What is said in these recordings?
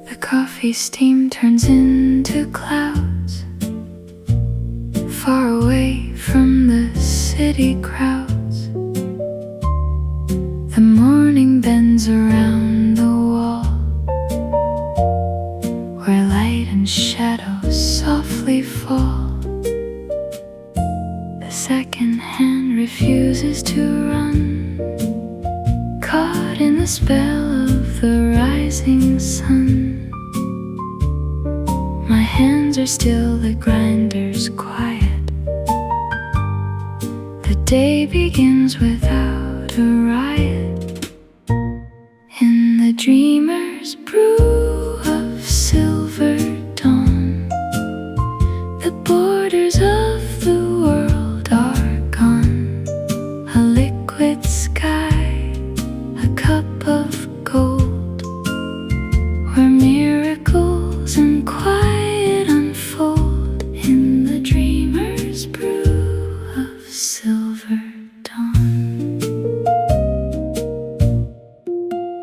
The coffee steam turns into clouds, far away from the city crowds. The morning bends around the wall, where light and shadow softly fall. The second hand refuses to run, caught in the spell of the rising sun. My hands are still, the grinder's quiet. The day begins without a riot. In the dreamer's brew of silver dawn, the borders of the world are gone. A liquid sky, a cup of gold, where miracles and quiet unfold. In the dreamer's brew of silver dawn,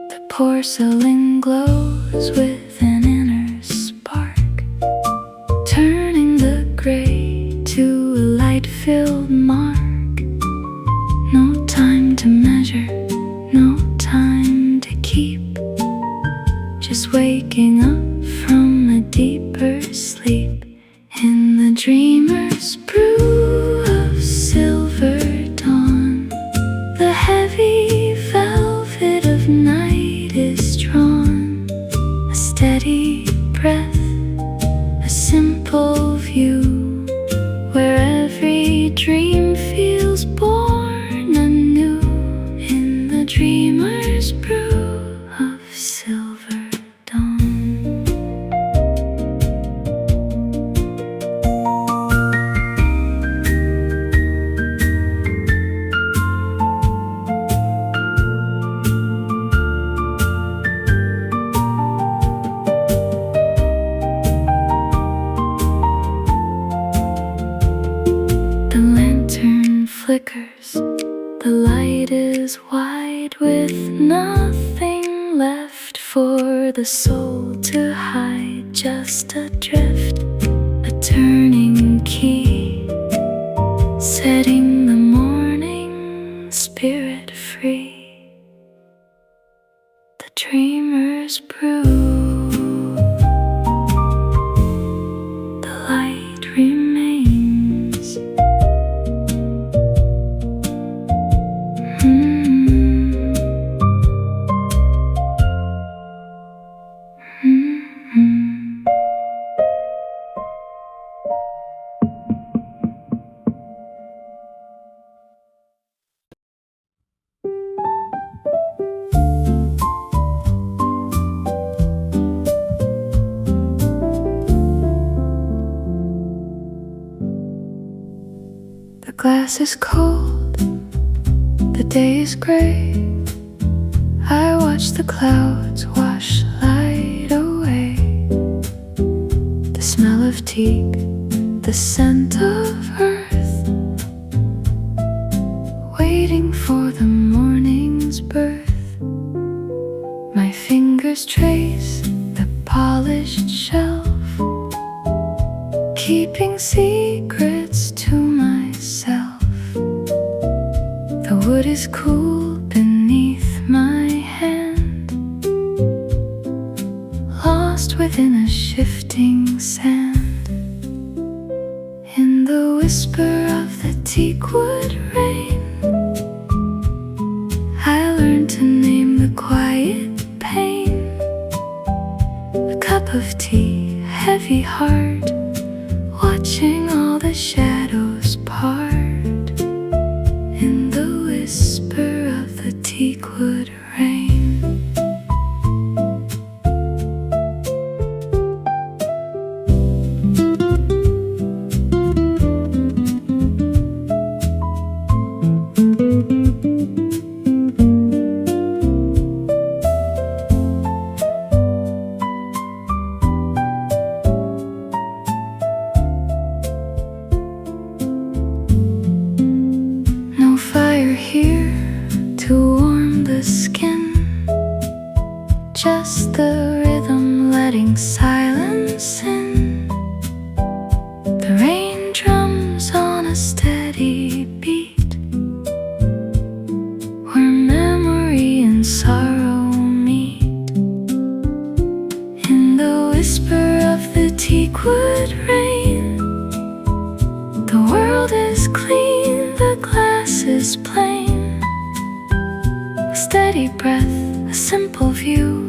the porcelain glows with an inner spark, turning the gray to a light-filled mark. No time to measure, no time to keep, just waking up from a deeper sleep. In the dreamer's brew of silver dawn, the heavy velvet of night is drawn. A steady breath, a simple view, where every dream feels born anew. In the dreamer's brew of silver dawn. The lantern flickers, the light is wide, with nothing left for the soul to hide. Just adrift, a turning key, setting the morning spirit free. The dreamer's brew, the light remains. The glass is cold, the day is gray. I watch the clouds wash light away. The smell of teak, the scent of earth, waiting for the morning's birth. My fingers trace the polished shelf, keeping secrets to myself. The wood is cool beneath my hand, lost within a shifting sand. In the whisper of the teakwood rain, I learned to name the quiet pain. A cup of tea, heavy heart, watching all the shadows part. In the whisper of the teakwood rain. here to warm the skin, just the rhythm letting silence in. The rain drums on a steady beat, where memory and sorrow meet. In the whisper of the teakwood rain, the world is clean, the glass is plain. A steady breath, a simple view,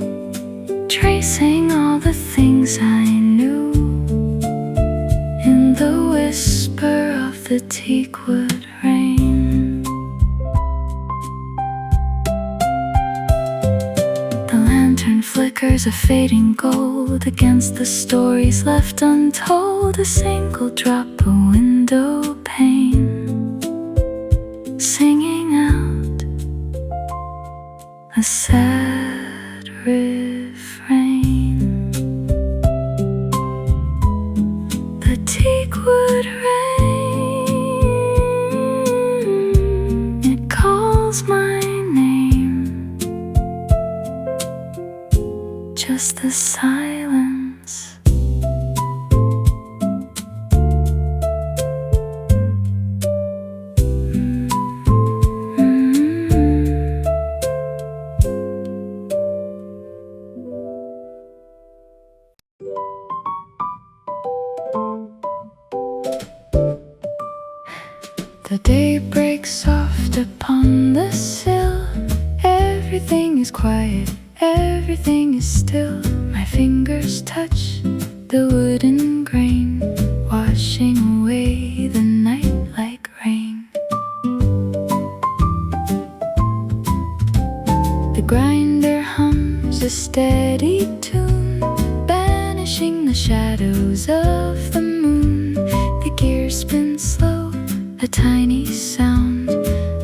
tracing all the things I knew. In the whisper of the teakwood rain, the lantern flickers a fading gold against the stories left untold. A single drop, a window pane, singing out a sad refrain. The teakwood rain, it calls my name, just the silence. The day breaks soft upon the sill. Everything is quiet, everything is still. My fingers touch the wooden grain, washing away the night like rain. The grinder hums a steady tune, banishing the shadows of the moon. The gears spin slow, a tiny sound,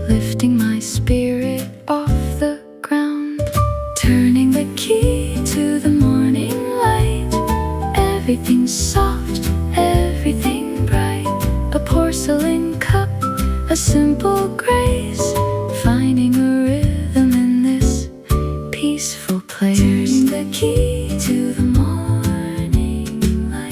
lifting my spirit off the ground. Turning the key to the morning light, everything's soft, everything bright. A porcelain cup, a simple grace, finding a rhythm in this peaceful place. Turning the key to the morning light.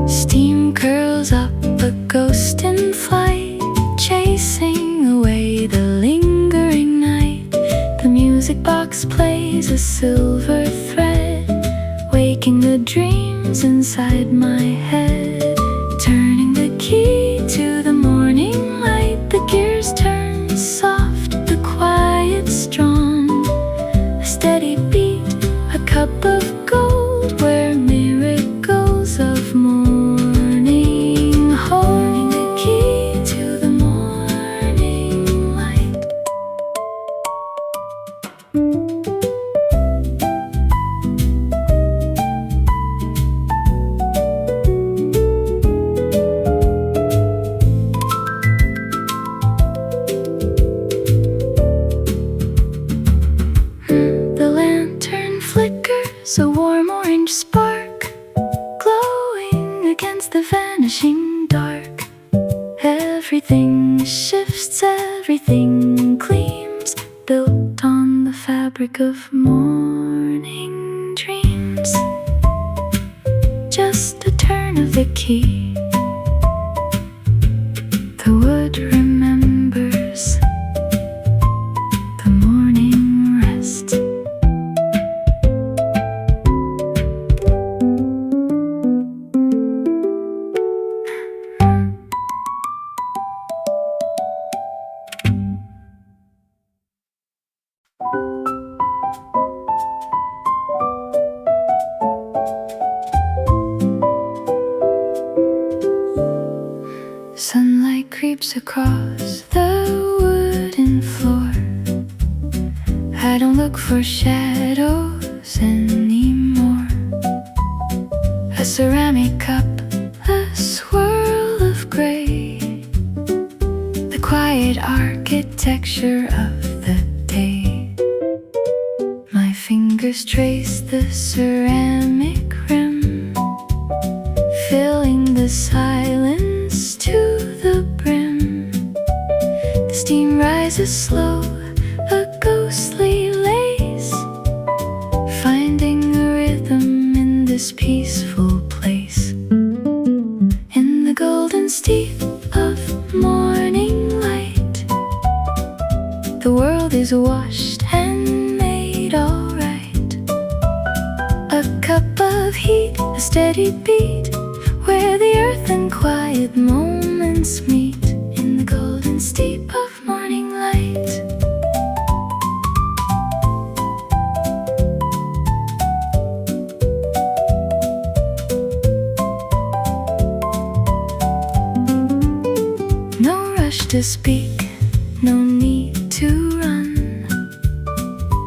Steam curls up, a ghost in flight, chasing away the lingering night. The music box plays a silver thread, waking the dreams inside my head. Turning the key to the morning light, the gears turn soft, the quiet's drawn. A steady beat, a cup of gold, where miracles of morning hold. Turning the key to the morning light. The lantern flickers, a warm orange spark, glowing against the vanishing dark. Everything shifts, everything gleams, built on the fabric of morning dreams. Just a turn of the key, the wood remembers the morning rest. Sunlight creeps across the wooden floor. I don't look for shadows anymore. A ceramic cup, a swirl of gray, texture of the day. My fingers trace the ceramic rim, filling the silence to the brim. The steam rises slow, a ghostly lace, finding a rhythm in this peaceful place. In the golden steep of morning light, the world is washed and made alright. A cup of heat, a steady beat, where the earth and quiet moments meet. In the golden steep of morning light. No rush to speak, no need to run,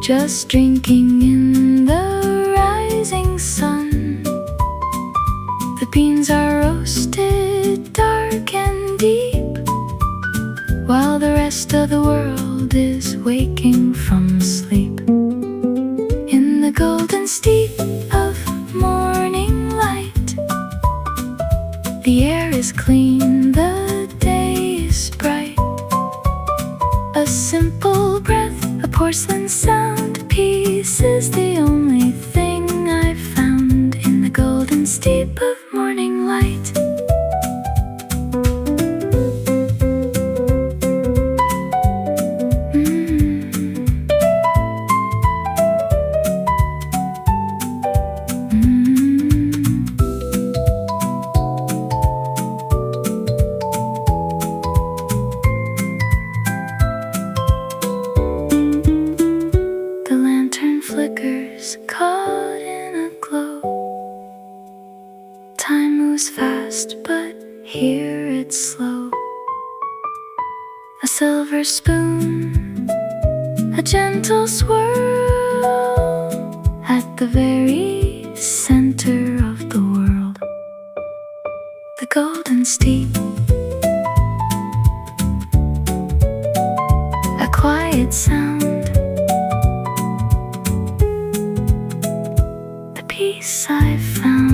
just drinking in the rising sun. The beans are roasted dark and deep, while the rest of the world is waking from sleep. In the golden steep of morning light, the air is clean, the day is bright. A simple breath, a porcelain sound, peace is the only thing I found. In the golden steep of morning light. The lantern flickers, caught in a glow. Time moves fast, but here it's slow. A silver spoon, a gentle swirl, at the very center of the world. The golden steep, a quiet sound, the peace I found.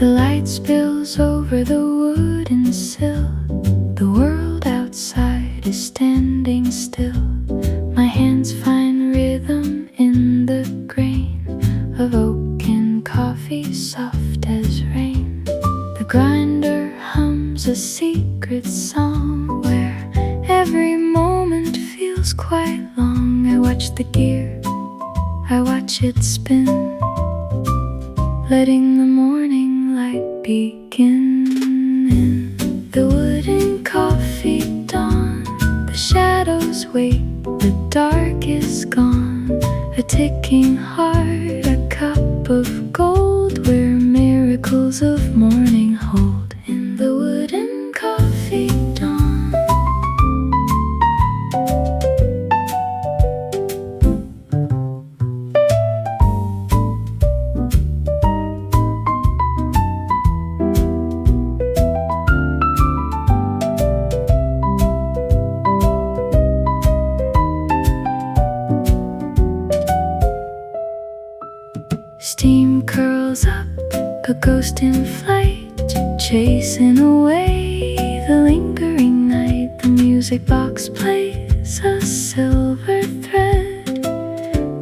The light spills over the wooden sill. The world outside is standing still. My hands find rhythm in the grain of oak and coffee, soft as rain. The grinder hums a secret song where every moment feels quite long. I watch the gear, I watch it spin, letting the morning light begin. In the wooden coffee dawn, the shadows wait, the dark is gone. A ticking heart, a cup of gold, where miracles of morning hold. In the wooden coffee dawn. Steam curls up, a ghost in flight, chasing away the lingering night. The music box plays a silver thread,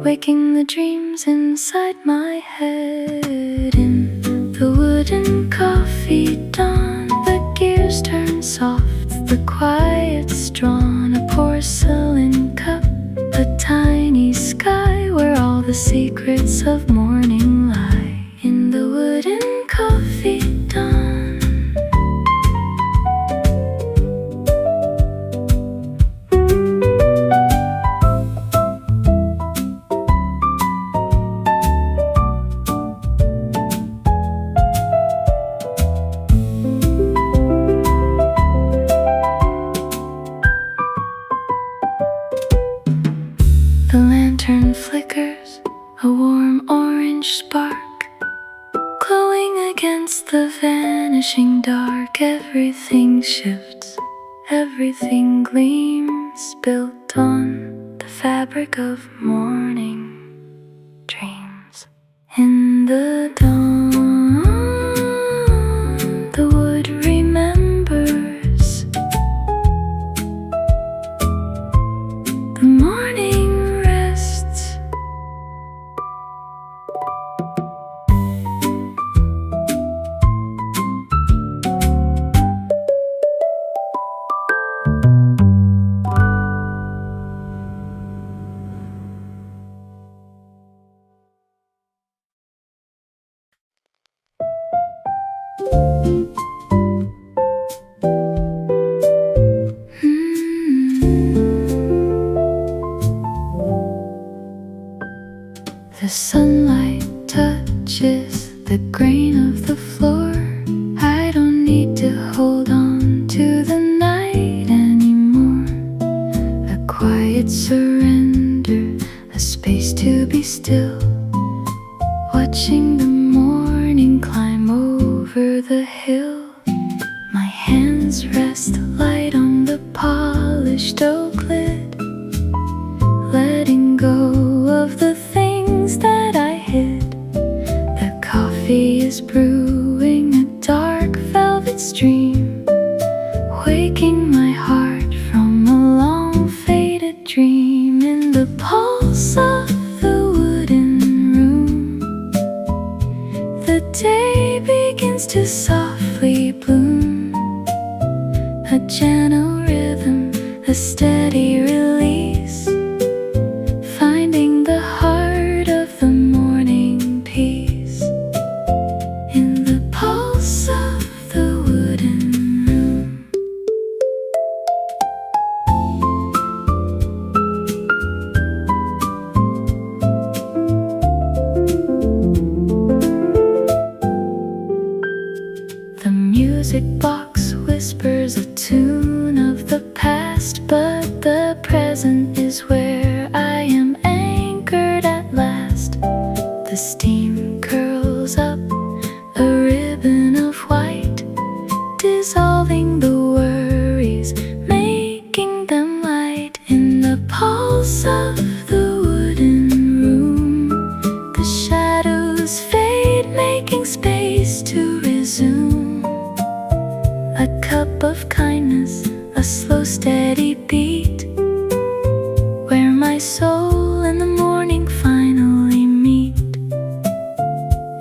waking the dreams inside my head. In the wooden coffee dawn, the gears turn soft, the quiet's drawn. A porcelain cup, a tiny sky, where all the secrets of morning lie. In the wooden coffee dawn. against the vanishing dark, everything shifts, everything gleams, built on the fabric of morning dreams. In the dawn, the wood remembers. The morning rests. The sunlight touches the grain of the floor. I don't need to hold on to the night anymore. A quiet surrender, a space to be still, watching the morning climb over the hill. My hands rest light on the polished oak lid, letting go of the things that I hid. The coffee is brewing a dark velvet stream, waking my heart from a long faded dream. In the pulse of the wooden room, the day begins to softly bloom. A gentle rhythm, a steady release, finding the heart of the morning peace. In the pulse of the wooden room. The music box whispers a tune of the past, but the present is where I am anchored at last. The steam curls up, a ribbon of white, dissolving the worries, making them light. In the pulse of the wooden room, the shadows fade, making space to resume. A cup of kindness, a slow steady beat, where my soul and the morning finally meet.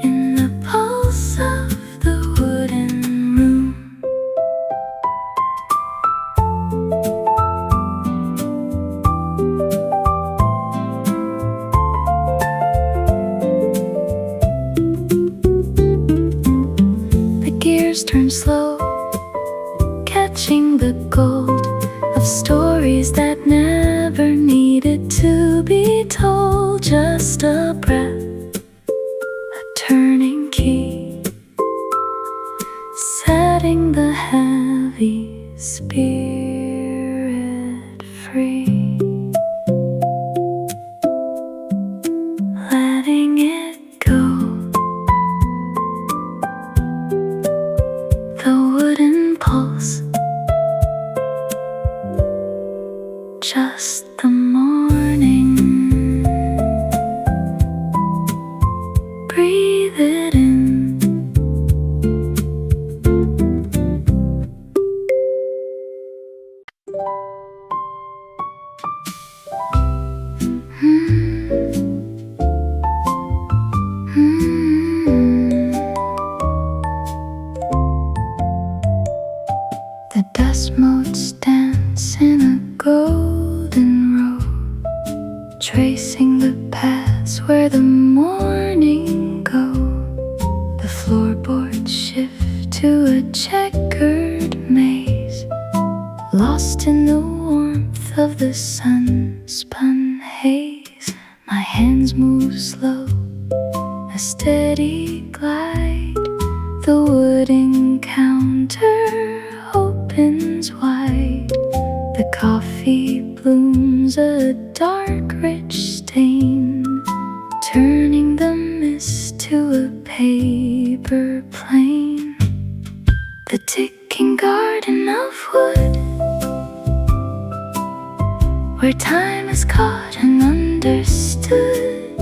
In the pulse of the wooden room. The gears turn slow, catching the gold of stories that never needed to be told. Just a breath, a turning key, setting the heavy spirit free, letting it go. The wooden pulse, just the morning. Breathe it in. The dust motes dance in a golden row, tracing the paths where the morning go. The floorboards shift to a checkered maze, lost in the warmth of the sun-spun haze. My hands move slow, a steady glide. The wooden counter opens wide. The coffee blooms a dark, rich stain, turning the mist to a paved paper plane, the ticking garden of wood, where time is caught and understood.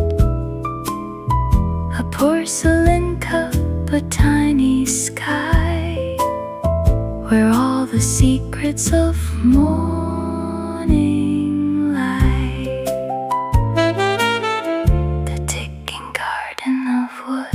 A porcelain cup, a tiny sky, where all the secrets of morning lie. The ticking garden of wood.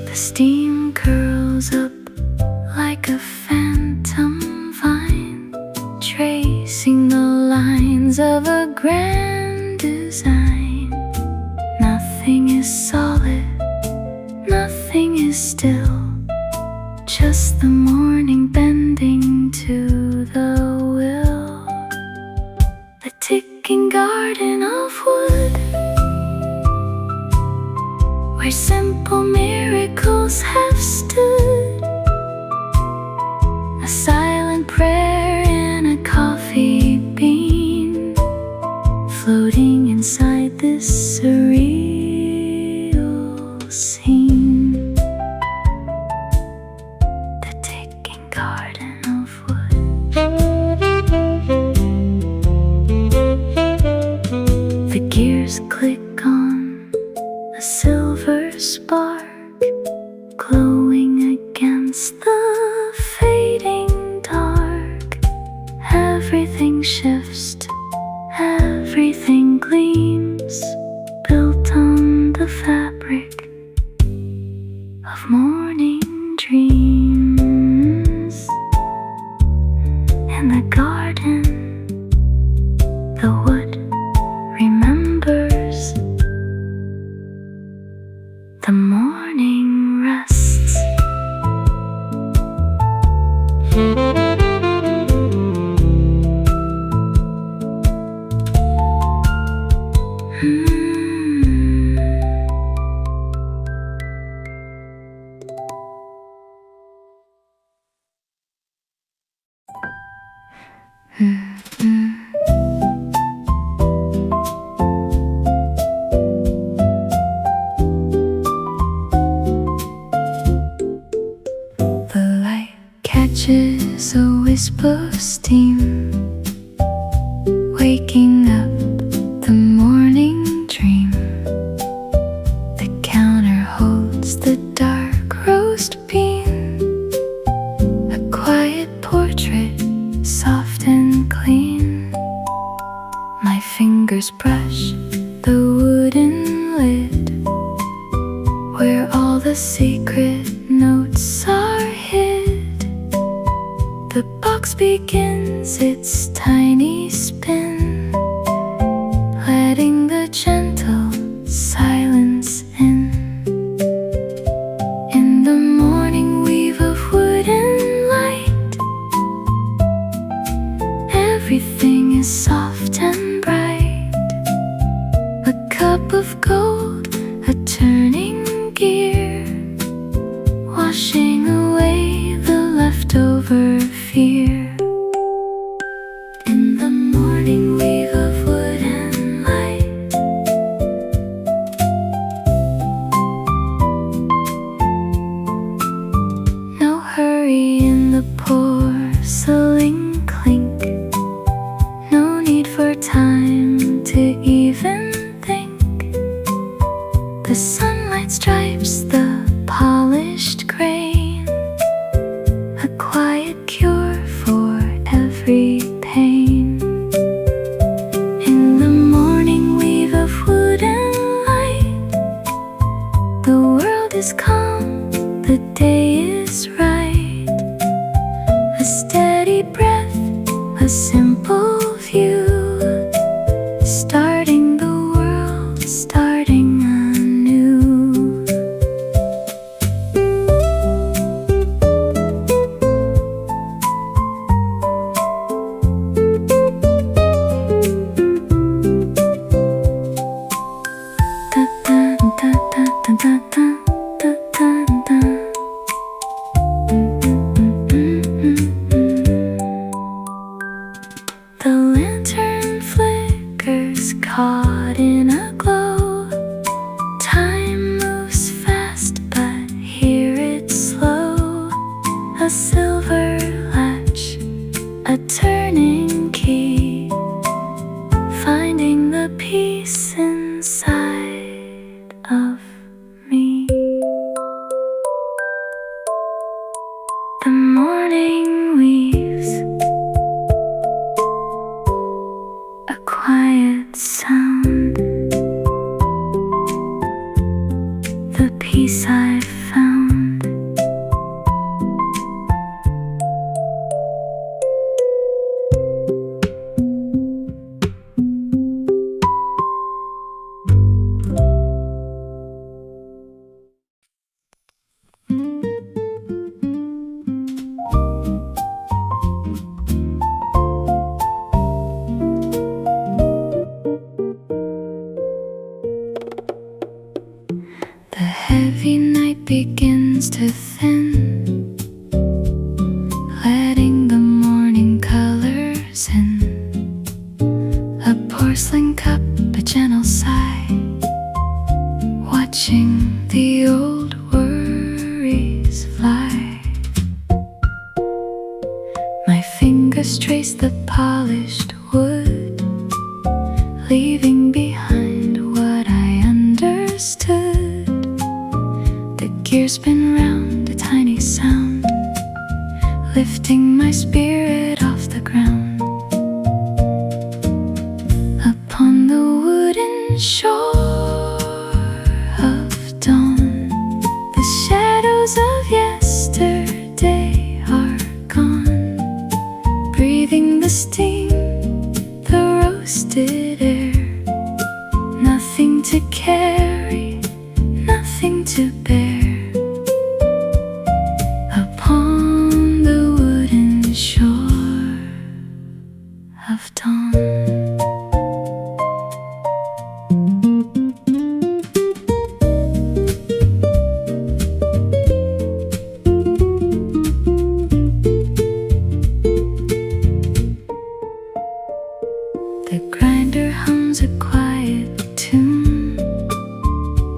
The steam curls up like a phantom vine, tracing the lines of a grand design. Nothing is solid, nothing is still, just the morning bending to the will. The ticking garden of wood, where simple miracles have stood. A silent prayer in a coffee bean, floating inside this surreal scene. The ticking garden of wood. The gears click on a silver spark, glowing against the fading dark. Everything shifts, everything gleams, built on the fabric of morning dreams. In the garden, the wood remembers. The morning rests. Catches a wisp of steam, waking up the morning dream. The counter holds the dark roast bean, a quiet portrait, soft and clean. My fingers brush the wooden lid, where all the secret notes are hid. The box begins its tiny spin, letting the gentle silence in. In the morning weave of wood and light, everything is soft and bright. A cup of gold, a turning gear, washing away the leftover fear. In the morning weave of wood and light, no hurry in the porcelain clink, no need for time to even think. The sunlight stripes the polished grain, a quiet cure for every pain. In the morning weave of wood and light, the world is calm, the day is right. A steady breath, a simple view, starting the world, starting anew. caught in a glow. Time moves fast, but here it's slow. A silver latch, a turning key, finding the peace inside of me. The morning weaves a quiet sound, the peace I've found. The heavy night begins to thin, letting the morning colors in. A porcelain cup, a gentle sigh, watching the old worries fly. My fingers trace the polished wood, leaving behind what I understood. The gears spin round, a tiny sound, lifting my spirit off the ground. Upon the wooden shore of dawn, the shadows of yesterday are gone. Breathing the steam, the roasted air, nothing to carry, nothing to bear. Upon the wooden shore of dawn. The grinder hums a quiet tune,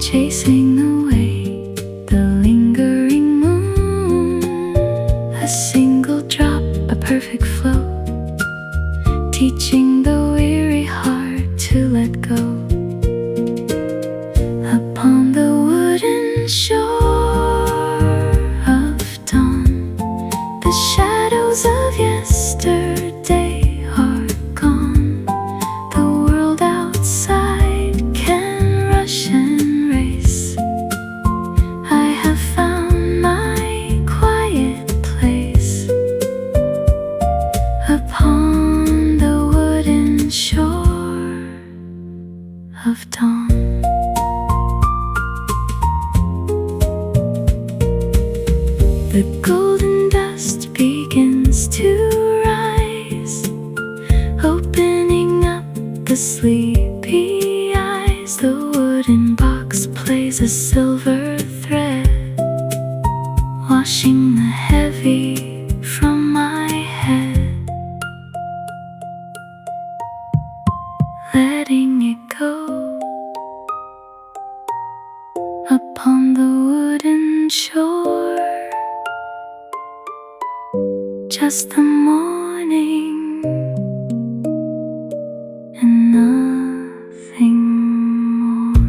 chasing away the lingering moon. A single drop, a perfect flow, teaching the weary heart to let go. Upon the wooden shore of dawn, the shadows of yesterday are gone. The world outside can rush and race. I have found my quiet place upon the wooden shore of dawn. The golden dust begins to rise, opening up the sleepy eyes. The wooden box plays a silver thread, washing the heavy from my head, letting it go upon the wooden shore. Just the morning and nothing more.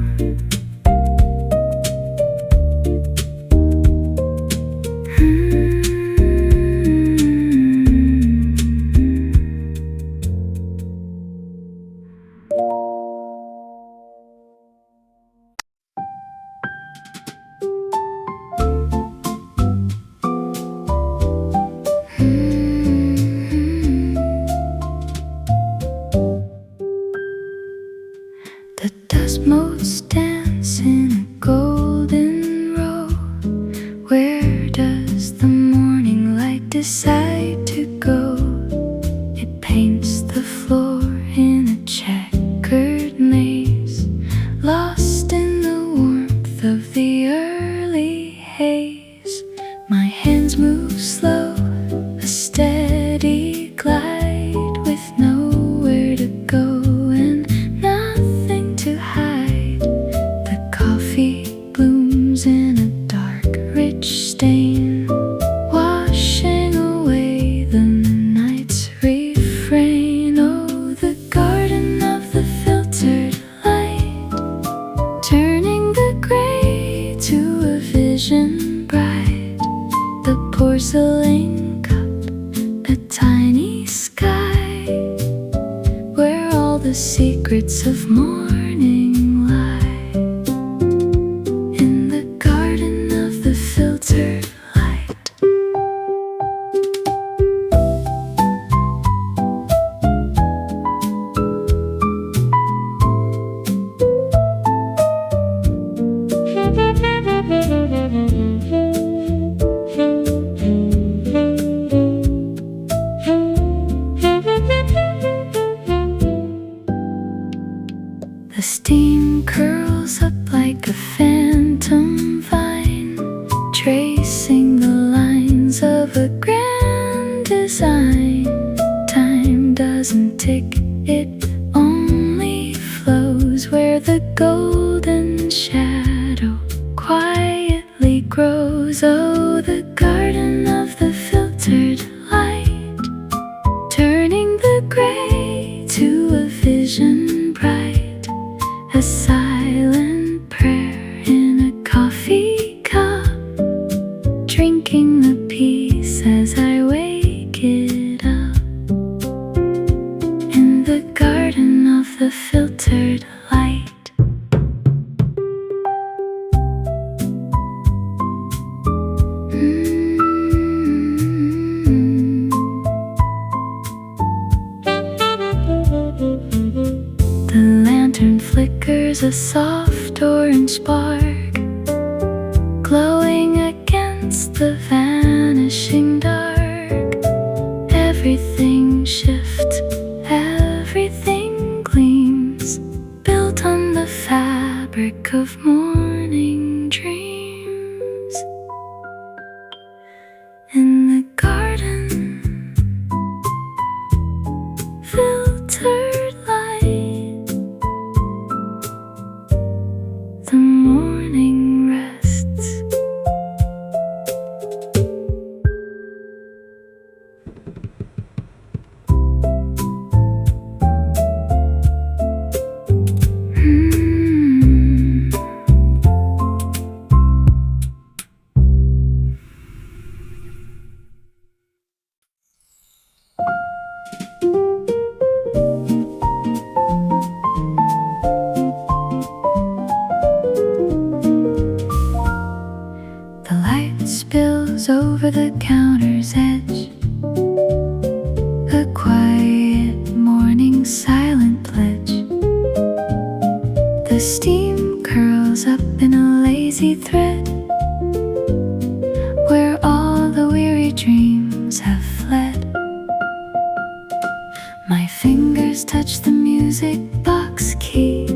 secrets of morning lie in the garden of the filtered light. The steam curls up like a phantom vine, tracing the lines of a grand design. Time doesn't tick, it only flows where the golden shadow quietly grows. Oh, the garden of the filtered light, turning the gray to a vision bright, a silent prayer in a coffee cup, drinking the peace as I wake it up in the garden of the filtered light. The lantern flickers a soft orange spark, glowing against the vanishing dark. Everything shifts, everything gleams, built on the fabric of morning dreams. In the garden, filtered light, the morning rests. The light spills over the counter's edge, a quiet morning silent pledge. The steam curls up in a lazy thread, where all the weary dreams have fled. My fingers touch the music box key,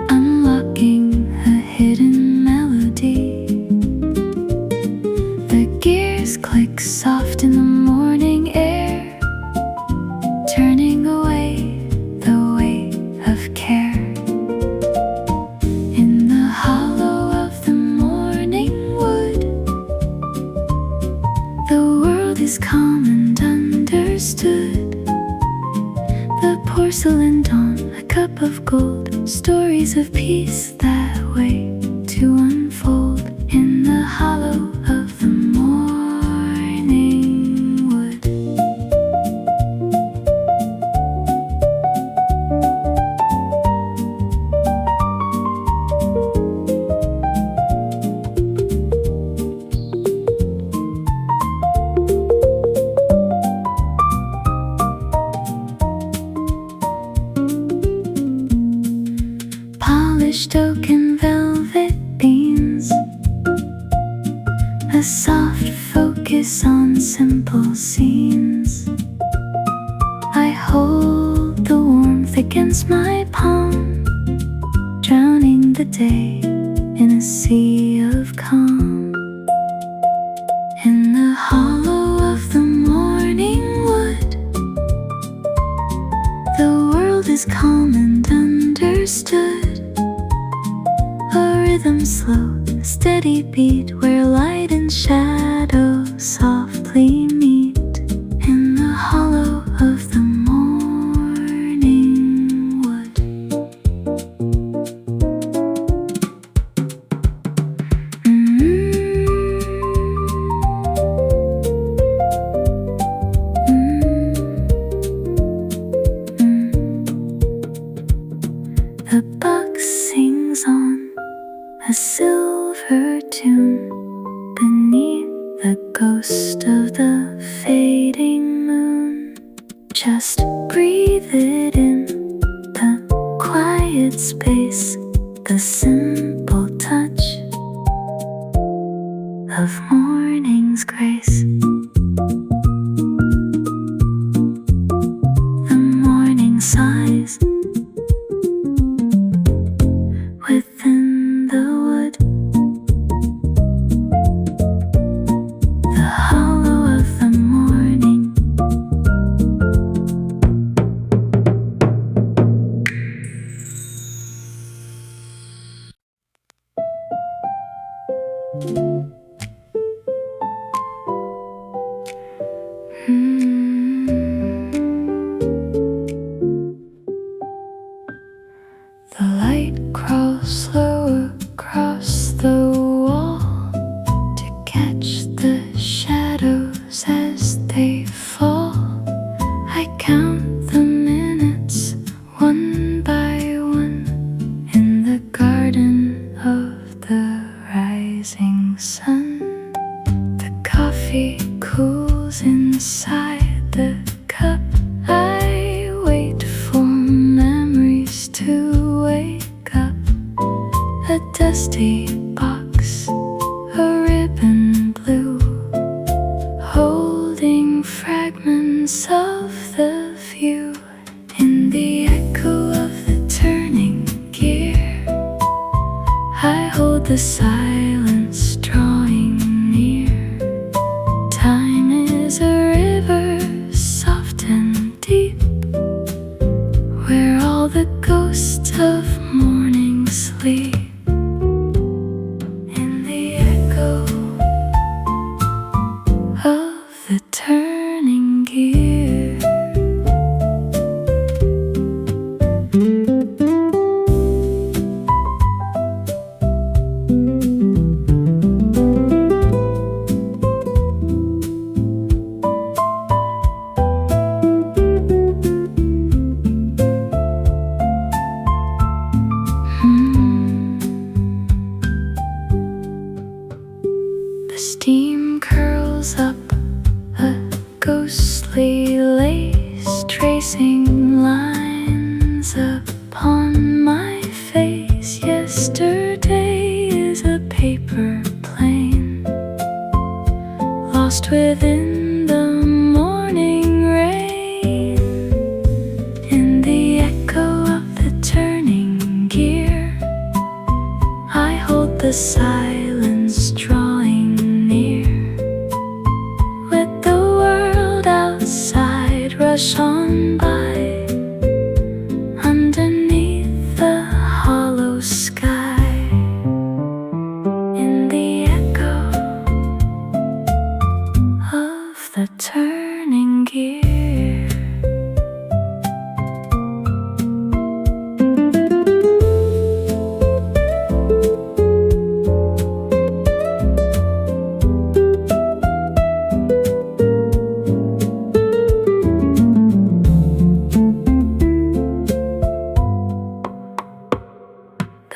unlocking a hidden melody. The gears click soft in the morning air, turning away the weight of care. In the hollow of the morning wood, the world is calm and understood. The porcelain dawn, a cup of gold, stories of peace that wait to unfold in the hollow of the morning wood. Polished oak and velvet beams, a soft focus on simple scenes. I hold the warmth against my palm, drowning the day in a sea of calm. In the hollow of the morning wood, the world is calm and understood. A rhythm slow, a steady beat, where light and shadow softly meet. In the hollow of the morning wood. Just breathe it in, the quiet space, the simple touch of morning's grace. The morning sighs within the wood, the hollow of the morning. The light crawls slow across the wall to catch the shadows as they fall. I count the minutes one by one in the garden of the rising sun. The coffee cools inside the cup. I wait for memories to wake up. A dusty box, a ribbon blue, holding fragments of the view. In the echo of the turning gear, I hold the silence drawing near. Time is a river, soft and deep, where all the ghosts of morning sleep. In the echo of the turning gear. The steam curls up, a ghostly lace, tracing lines upon my face. Yesterday is a paper plane, lost within the morning rain. In the echo of the turning gear, I hold the silence drawing near. Let the world outside rush on by, underneath the hollow sky. In the echo of the turning gear.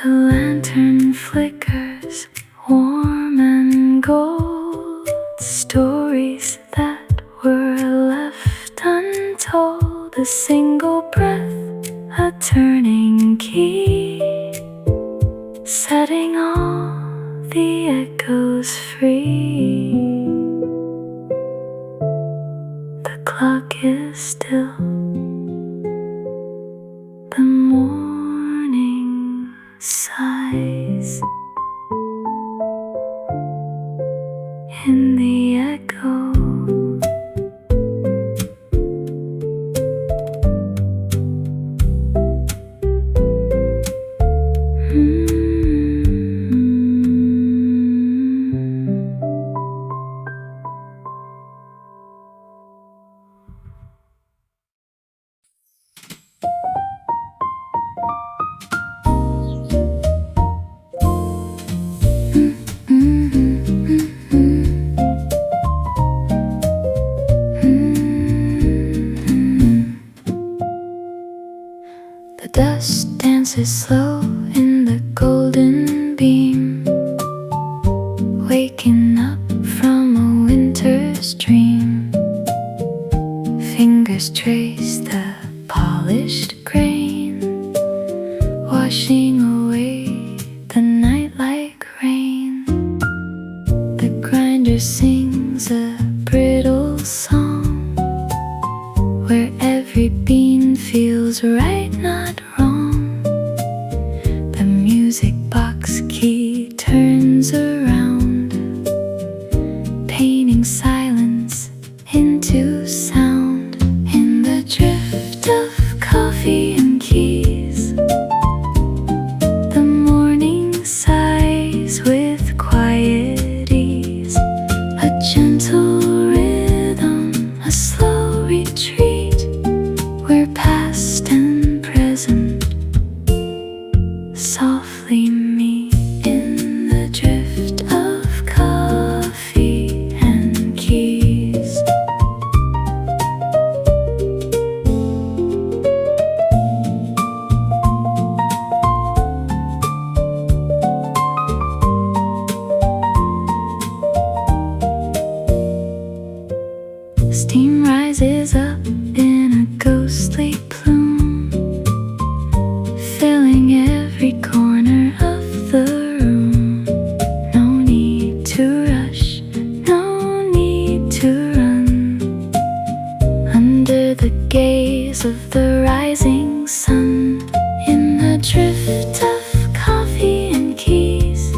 The lantern flickers, warm and gold, stories that were left untold. A single breath, a turning key, setting all the echoes free. The clock is still, the morning sighs in the echo. The dust dances slow in the golden beam, waking up from a winter's dream. Fingers trace the polished grain, washing away the night like rain. The grinder sings a brittle song, where every bean feels right, not wrong. The music box key turns around, painting silence into sound. In the drift of coffee and keys, the morning sighs with quiet ease. A gentle rhythm, a slow retreat, where past and present softly meet. In the drift of coffee and keys. Steam rises up in a ghostly plume, filling every corner of the room. No need to rush, no need to run, under the gaze of the rising sun. In the drift of coffee and keys,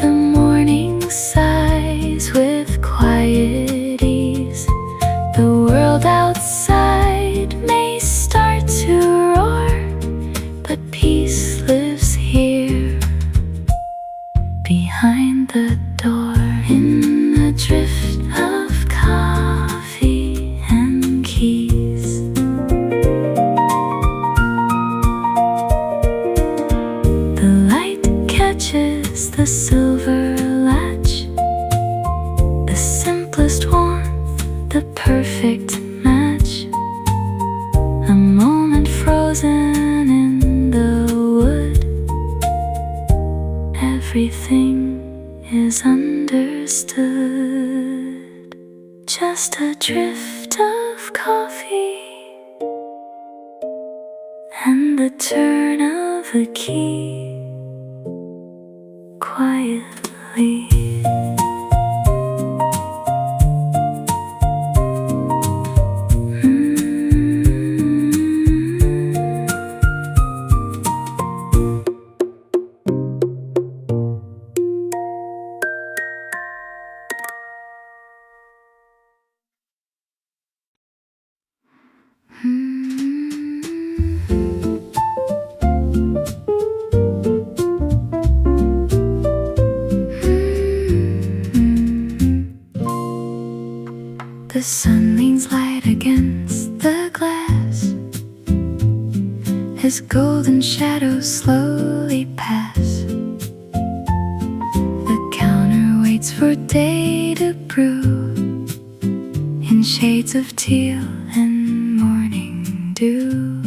the morning sighs with quiet ease. The world outside may start to roar, but peace lives here, behind the door. In the drift of coffee and keys. The light catches the silver latch, the simplest warmth, the perfect match. A moment frozen in the wood, everything is understood. Just a drift of coffee and the turn of a key, quietly. The sun leans light against the glass, his golden shadows slowly pass. The counter waits for day to brew, in shades of teal and morning dew.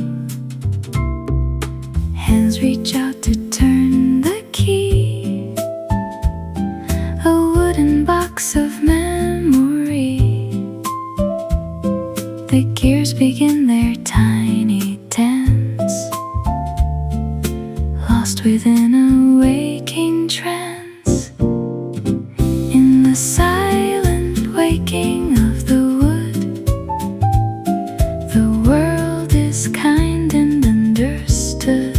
Hands reach out to turn the key, a wooden box of memory. The gears begin their tiny dance, lost within a waking trance. In the silent waking of the wood, the world is kind and understood.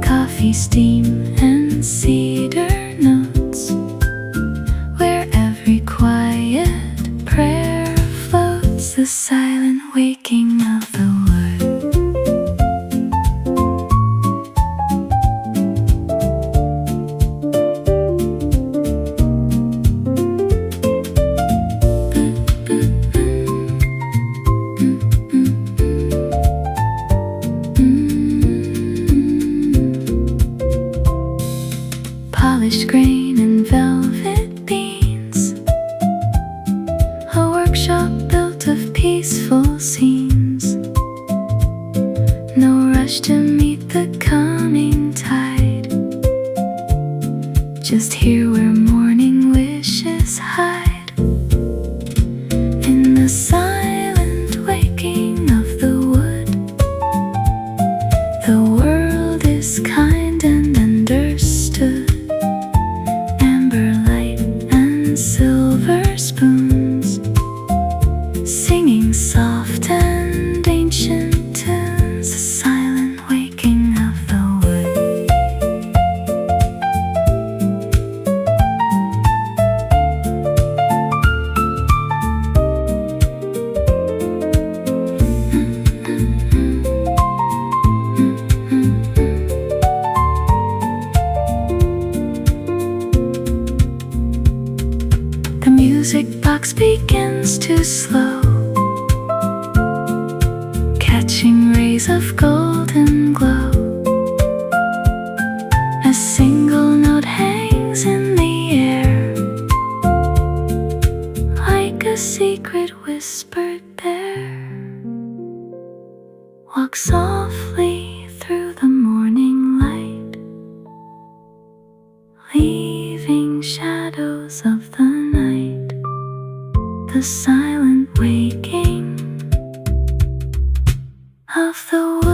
Coffee, steam, and cedar notes, where every quiet prayer floats. The silent waking of the wood. Polished grain and velvet beans, a workshop built of peaceful scenes. No rush to meet the coming tide, just here where morning wishes hide. In the singing soft and ancient tunes, the silent waking of the wood. The music box begins to slow, catching rays of golden glow. A single note hangs in the air, like a secret whispered there. Walk softly through the morning light, leaving shadows of the night, the silent waking of the wood.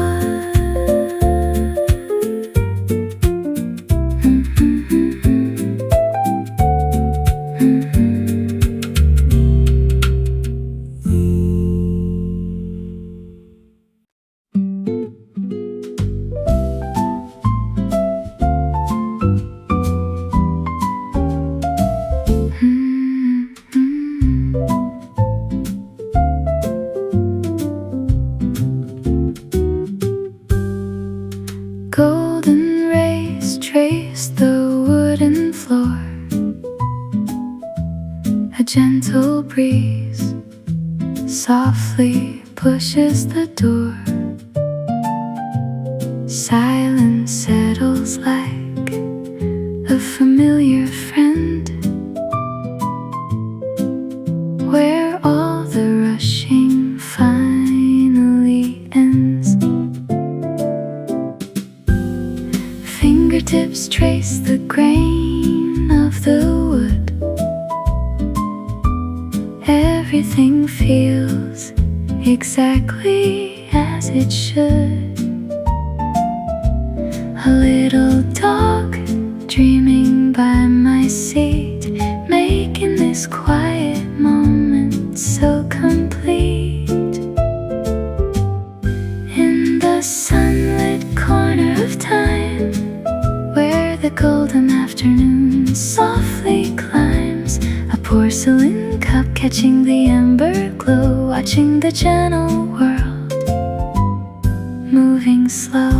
Golden rays trace the wooden floor. A gentle breeze softly pushes the door. Silence settles like a familiar friend, where all the rushing finally ends. Fingertips trace the grain of the wood. Everything feels exactly as it should. A little dog dreaming by my seat, making this quiet moment so complete. In the sunlit corner of time, where the golden afternoon softly climbs, a porcelain cup catching the amber glow, watching the gentle world moving slow.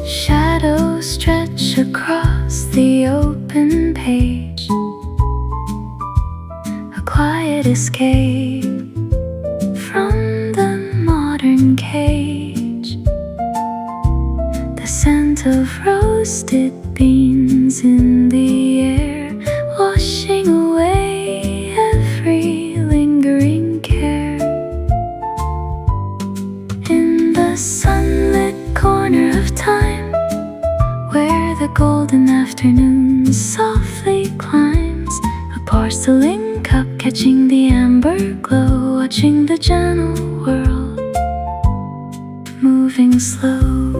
Shadows stretch across the open page, a quiet escape from the modern cage. The scent of roasted beans in the air, washing away every lingering care. In the sunlit corner of time, where the golden afternoon softly climbs, a porcelain cup catching the amber glow, watching the gentle world moving slow.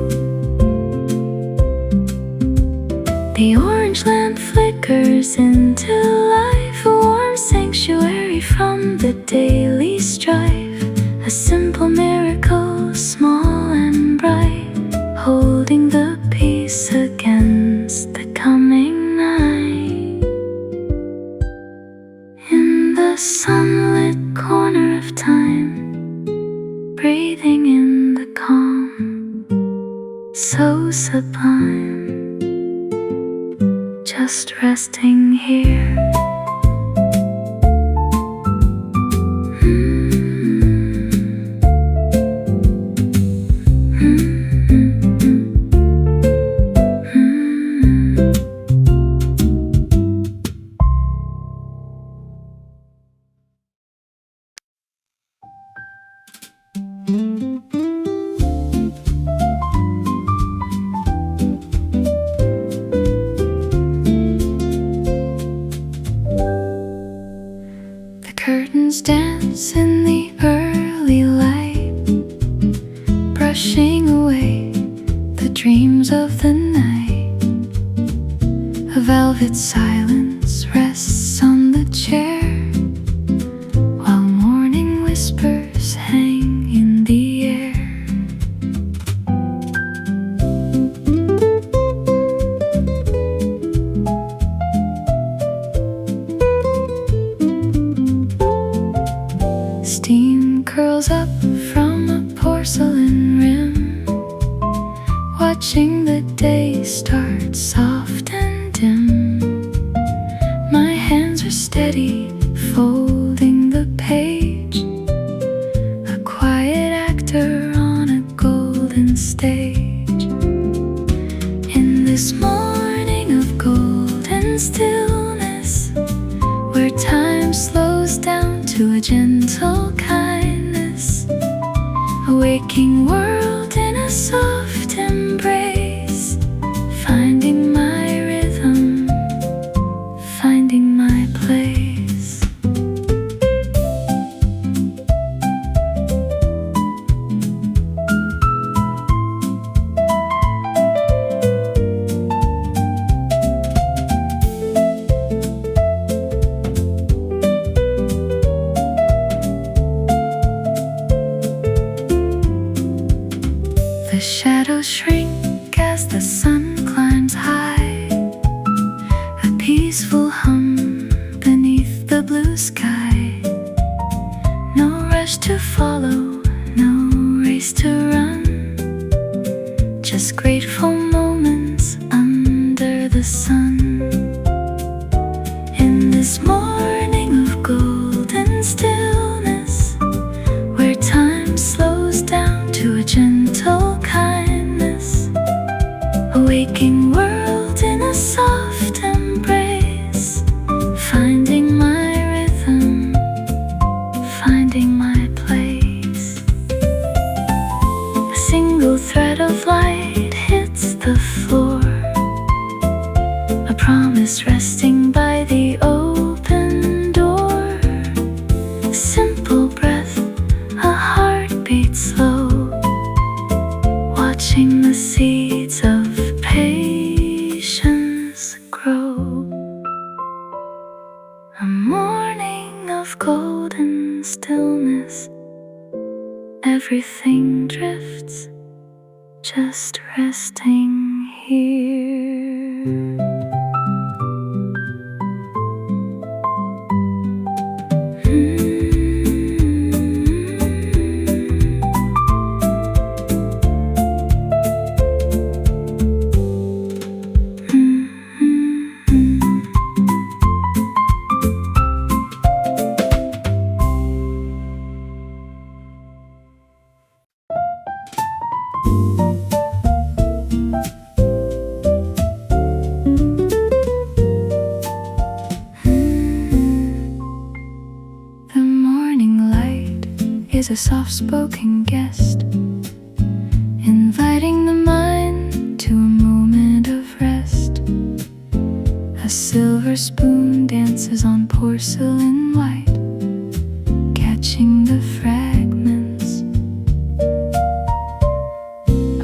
The orange lamp flickers into life, a warm sanctuary from the daily strife. A simple miracle, small and bright, holding the peace against the coming night. In the sunlit corner of time, breathing in the calm, so sublime, just resting here. A velvet silence rests on the chair, while morning whispers hang in the air. Steam curls up from a porcelain rim, watching the day start soft and dim. My hands are steady, folding the page, a quiet actor on a golden stage. In this morning of golden stillness, where time slows down to a gentle kindness, a waking world in a soft embrace, finding my rhythm, finding my place. The shadows shrink as the sun climbs high, a peaceful hum beneath the blue sky. No rush to follow, no race to run, just grateful moments under the sun. In this morning of golden stillness, where time slows down to a gentle kindness, a waking world in a soft embrace, finding my rhythm, finding my place. A single thread of light hits the floor, a promise resting by the open door. A simple breath, a heartbeat slow, watching the seeds of patience grow. A morning of golden stillness, everything drifts, just resting here. Is a soft-spoken guest, inviting the mind to a moment of rest. A silver spoon dances on porcelain white, catching the fragments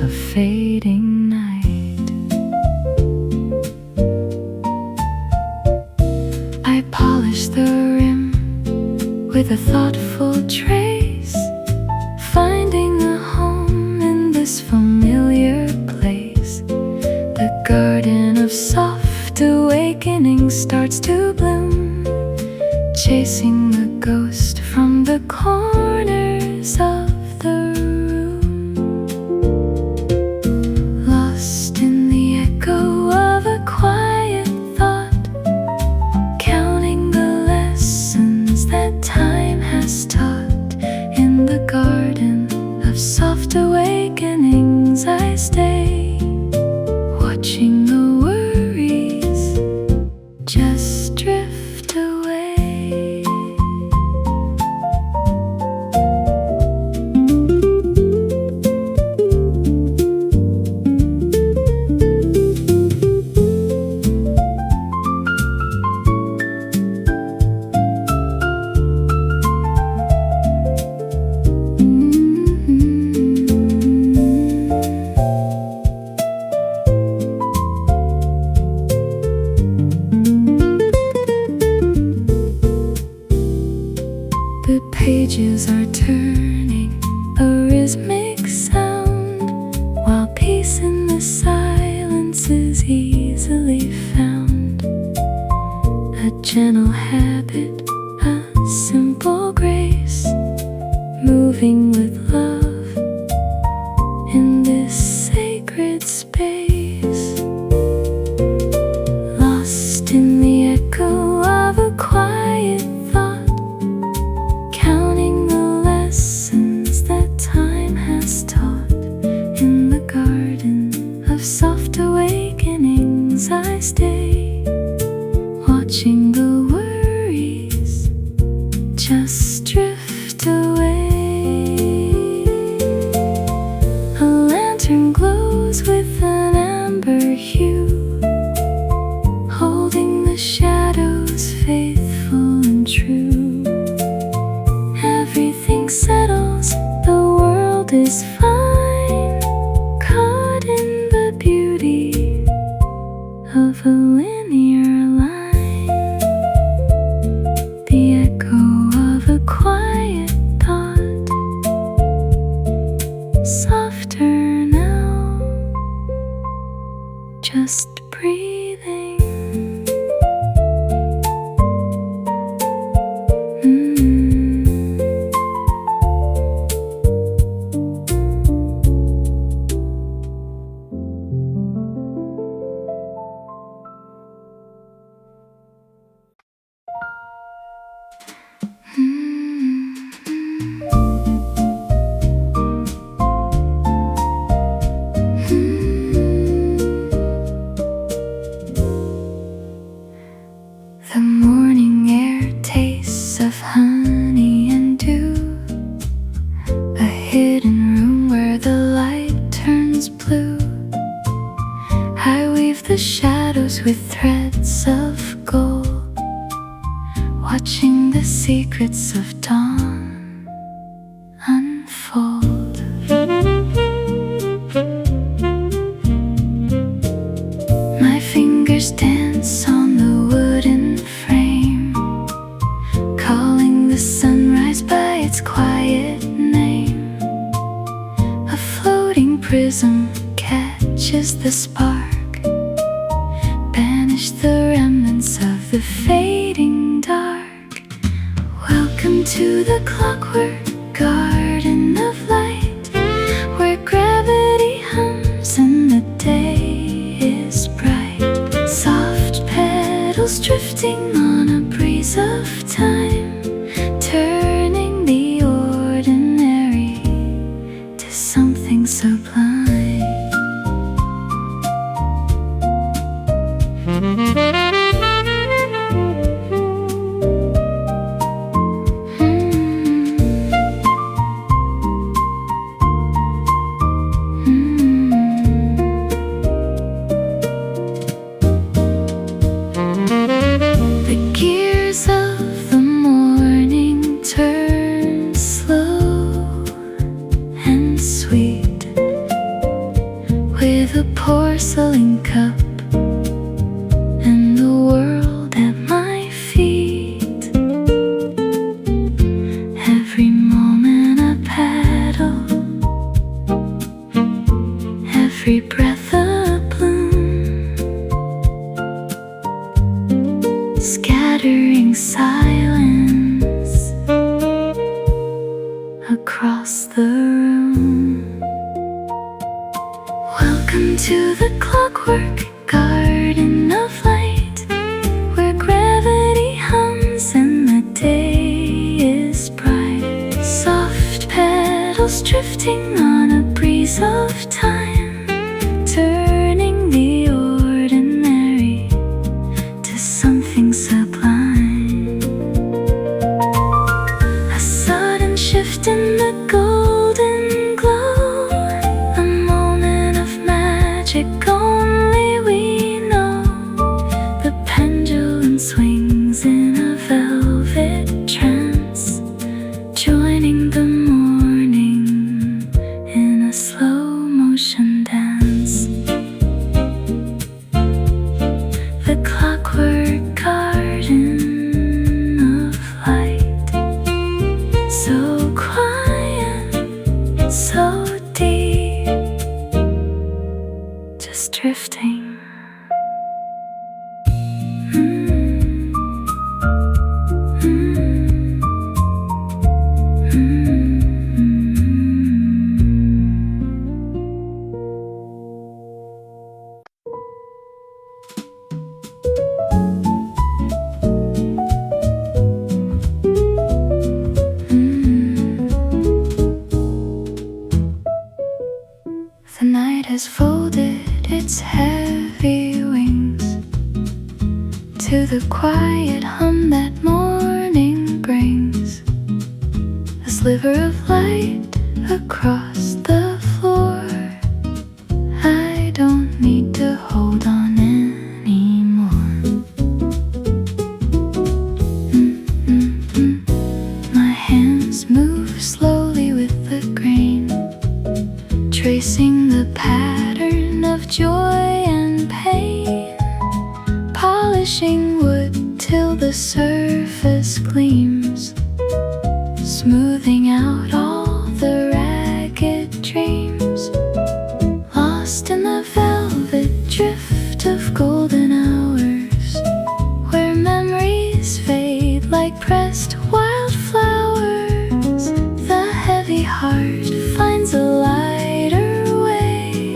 of fading night. I polish the rim with a thoughtful trace, finding a home in this familiar place. The garden of soft awakening starts to bloom, chasing the ghost from the corners of the room. Lost in the echo of a quiet thought, counting the lessons that time has taught. In the garden of soft awakenings I stay, watching the worries just drift away. pages are turning, a rhythmic sound, while peace in the silence is easily found. A gentle habit, a simple grace, moving with love in this sacred space. Lost in the echo of a quiet thought, counting the lessons that time has taught. In the garden of soft awakenings I stay, watching the worries just drift away. A lantern glows with an amber hue, holding the shadows faithful and true. Everything settles, the world is fine, caught in the beauty of a linear line. The echo of a quiet thought, softer now, just breathing. The morning air tastes of honey and dew, a hidden room where the light turns blue. I weave the shadows with threads of gold, watching the secrets of dawn unfold. My fingers dance on the wooden frame, calling the sunrise by its quiet name. A floating prism catches the spark, banish the remnants of the fading dark. Welcome to the clockwork garden of light, where gravity hums and the day is bright. Soft petals drifting on a breeze of time, turning the ordinary to something sublime. The gears of the morning turn slow and sweet, with a porcelain cup and the world at my feet. Every moment a paddle, every breath a bloom, scattering silence across the room. Welcome to the clockwork garden of light, where gravity hums and the day is bright. Soft petals drifting on a breeze of time, turning the ordinary to something sublime. to the quiet hum that morning brings, a sliver of light across the floor. I don't need to hold on anymore. My hands move slowly with the grain, tracing the pattern of joy and pain, polishing wood till the surface gleams, smoothing out all the ragged dreams, lost in the velvet drift of golden hours, where memories fade like pressed wildflowers. The heavy heart finds a lighter way,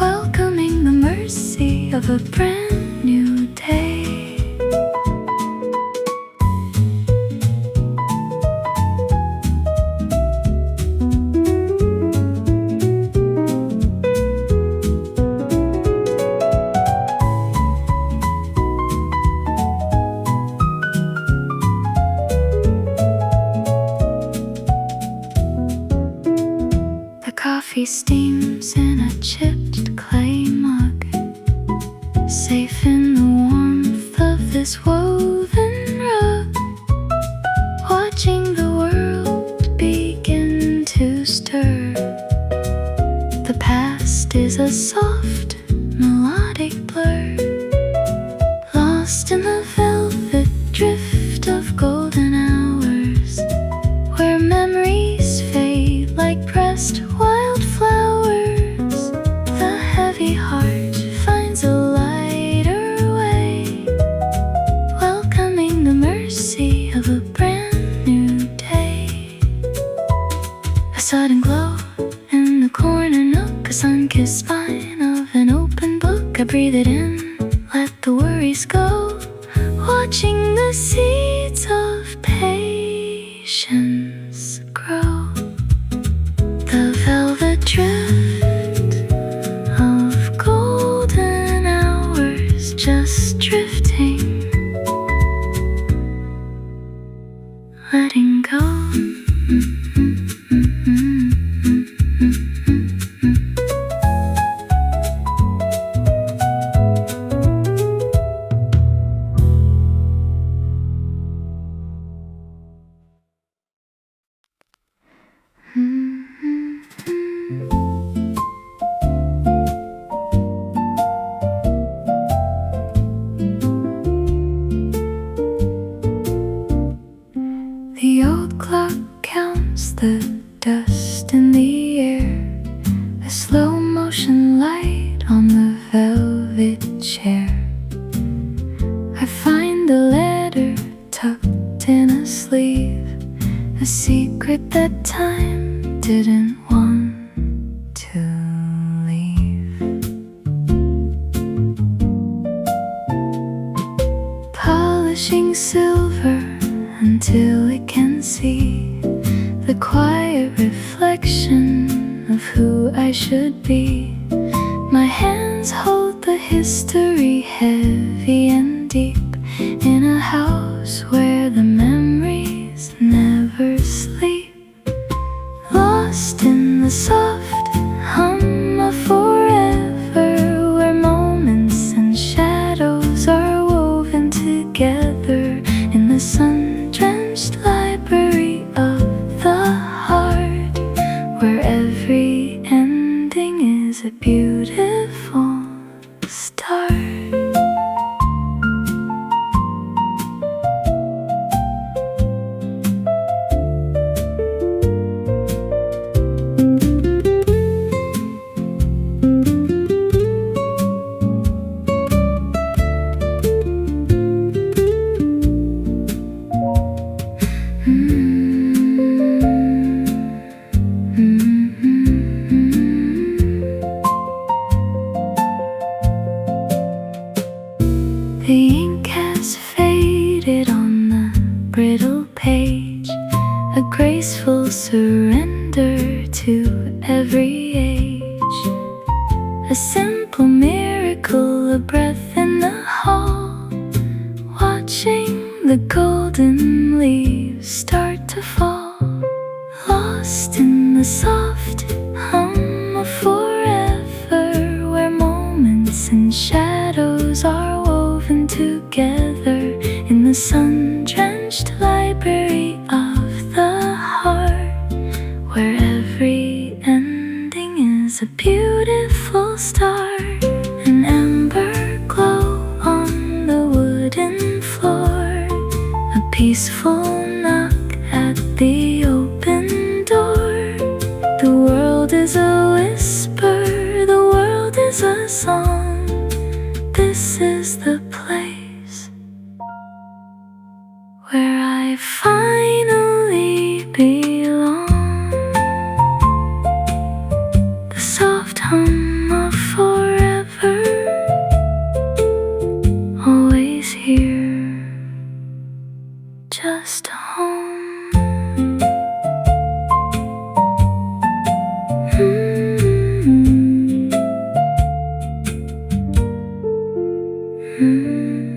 welcoming the mercy of a brand new day. Coffee steams in a chipped clay mug, safe in the warmth of this woven rug, watching the world begin to stir. The past is a soft, melodic blur, lost in the velvet drift of golden hours, where memories fade like pressed wildflowers. The heavy heart finds a lighter way, welcoming the mercy of a brand new day. A sudden glow in the corner nook, a sun-kissed spine of an open book. I breathe it in, let the worries go, watching the seeds of patience grow. The velvet drift of golden hours, just drifting, letting go. The old clock counts the dust in the air, a slow motion light on the velvet chair. I find a letter tucked in a sleeve, a secret that time didn't want to leave. Polishing silver until it can see the quiet reflection of who I should be. My hands hold the history heavy and deep, in a house where the memories never sleep, lost in the soft hum of forever, where moments and shadows are woven together in the sun-drenched library of the heart, where every ending is a beautiful start. The ink has faded on the brittle page, a graceful surrender to every age, a simple miracle, a breath in the hall, the golden leaves start to fall, lost in the soft hum of forever, where moments and shadows are woven together in the sun-drenched library of the heart, where every ending is a beautiful start. An amber glow on the wooden floor, a peaceful knock at the open door. The world is a whisper, the world is a song. This is the place where I finally belong. The soft hum of forever, always here, just home. Mm-hmm.